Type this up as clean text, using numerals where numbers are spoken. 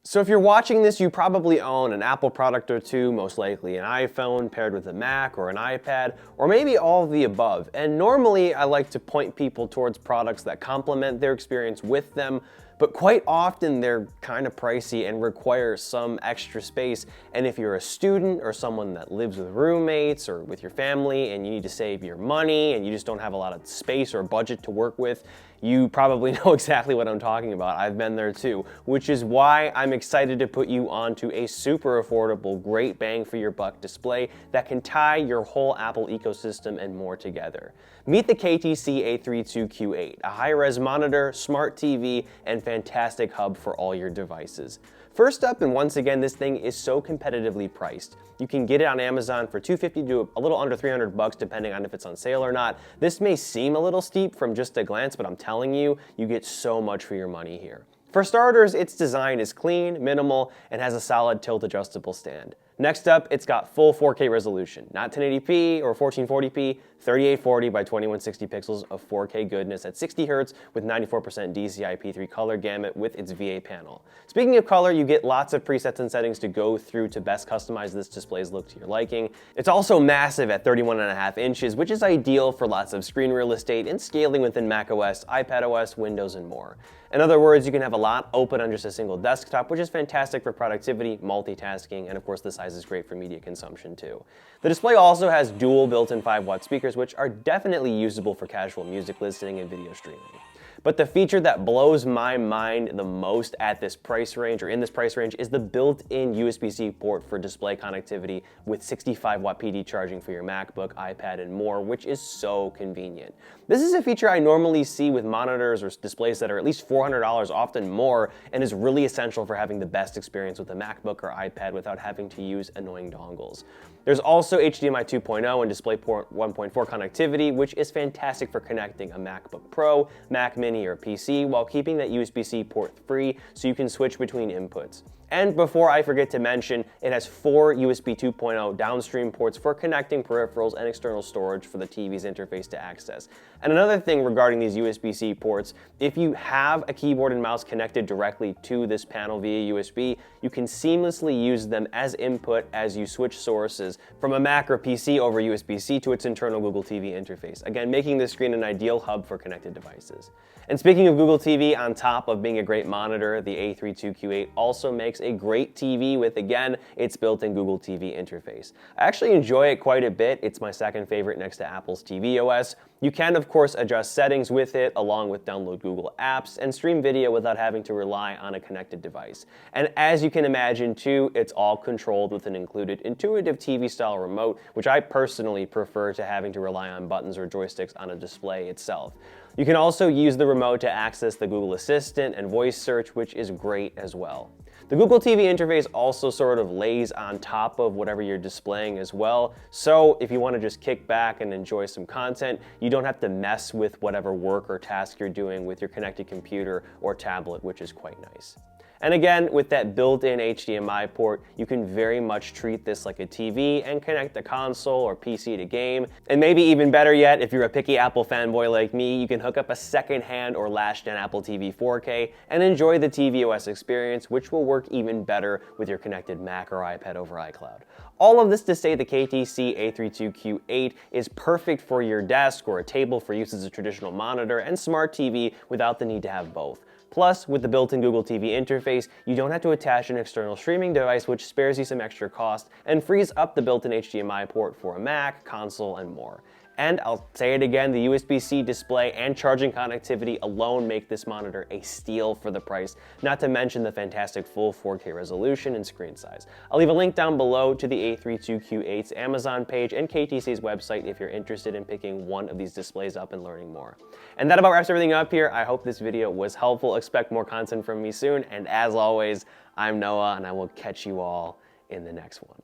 So if you're watching this, you probably own an Apple product or two, most likely an iPhone paired with a Mac or an iPad, or maybe all of the above. And normally I like to point people towards products that complement their experience with them, but quite often they're kind of pricey and require some extra space. And if you're a student or someone that lives with roommates or with your family and you need to save your money and you just don't have a lot of space or budget to work with, you probably know exactly what I'm talking about. I've been there too, which is why I'm excited to put you onto a super affordable, great bang for your buck display that can tie your whole Apple ecosystem and more together. Meet the KTC A32Q8, a high-res monitor, smart TV, and fantastic hub for all your devices. First up, and once again, this thing is so competitively priced. You can get it on Amazon for $250 to a little under $300 depending on if it's on sale or not. This may seem a little steep from just a glance, but I'm telling you, you get so much for your money here. For starters, its design is clean, minimal, and has a solid tilt-adjustable stand. Next up, it's got full 4K resolution, not 1080p or 1440p, 3840 by 2160 pixels of 4K goodness at 60 Hz with 94% DCI-P3 color gamut with its VA panel. Speaking of color, you get lots of presets and settings to go through to best customize this display's look to your liking. It's also massive at 31.5 inches, which is ideal for lots of screen real estate and scaling within macOS, iPadOS, Windows, and more. In other words, you can have a lot open on just a single desktop, which is fantastic for productivity, multitasking, and of course the size is great for media consumption too. The display also has dual built-in 5-watt speakers, which are definitely usable for casual music listening and video streaming. But the feature that blows my mind the most at this price range, or in this price range, is the built-in USB-C port for display connectivity with 65-watt PD charging for your MacBook, iPad, and more, which is so convenient. This is a feature I normally see with monitors or displays that are at least $400, often more, and is really essential for having the best experience with a MacBook or iPad without having to use annoying dongles. There's also HDMI 2.0 and DisplayPort 1.4 connectivity, which is fantastic for connecting a MacBook Pro, Mac Mini, or PC while keeping that USB-C port free so you can switch between inputs. And before I forget to mention, it has 4 USB 2.0 downstream ports for connecting peripherals and external storage for the TV's interface to access. And another thing regarding these USB-C ports, if you have a keyboard and mouse connected directly to this panel via USB, you can seamlessly use them as input as you switch sources from a Mac or PC over USB-C to its internal Google TV interface. Again, making this screen an ideal hub for connected devices. And speaking of Google TV, on top of being a great monitor, the A32Q8 also makes a great TV with, again, its built-in Google TV interface. I actually enjoy it quite a bit. It's my second favorite next to Apple's tvOS. You can, of course, adjust settings with it, along with download Google apps and stream video without having to rely on a connected device. And as you can imagine, too, it's all controlled with an included intuitive TV-style remote, which I personally prefer to having to rely on buttons or joysticks on a display itself. You can also use the remote to access the Google Assistant and voice search, which is great as well. The Google TV interface also sort of lays on top of whatever you're displaying as well, so if you want to just kick back and enjoy some content, you don't have to mess with whatever work or task you're doing with your connected computer or tablet, which is quite nice. And again, with that built-in HDMI port, you can very much treat this like a TV and connect the console or PC to game. And maybe even better yet, if you're a picky Apple fanboy like me, you can hook up a second-hand or last-gen Apple TV 4K and enjoy the tvOS experience, which will work even better with your connected Mac or iPad over iCloud. All of this to say the KTC A32Q8 is perfect for your desk or a table for use as a traditional monitor and smart TV without the need to have both. Plus, with the built-in Google TV interface, you don't have to attach an external streaming device, which spares you some extra cost and frees up the built-in HDMI port for a Mac, console, and more. And I'll say it again, the USB-C display and charging connectivity alone make this monitor a steal for the price, not to mention the fantastic full 4K resolution and screen size. I'll leave a link down below to the A32Q8's Amazon page and KTC's website if you're interested in picking one of these displays up and learning more. And that about wraps everything up here. I hope this video was helpful. Expect more content from me soon, and as always, I'm Noah, and I will catch you all in the next one.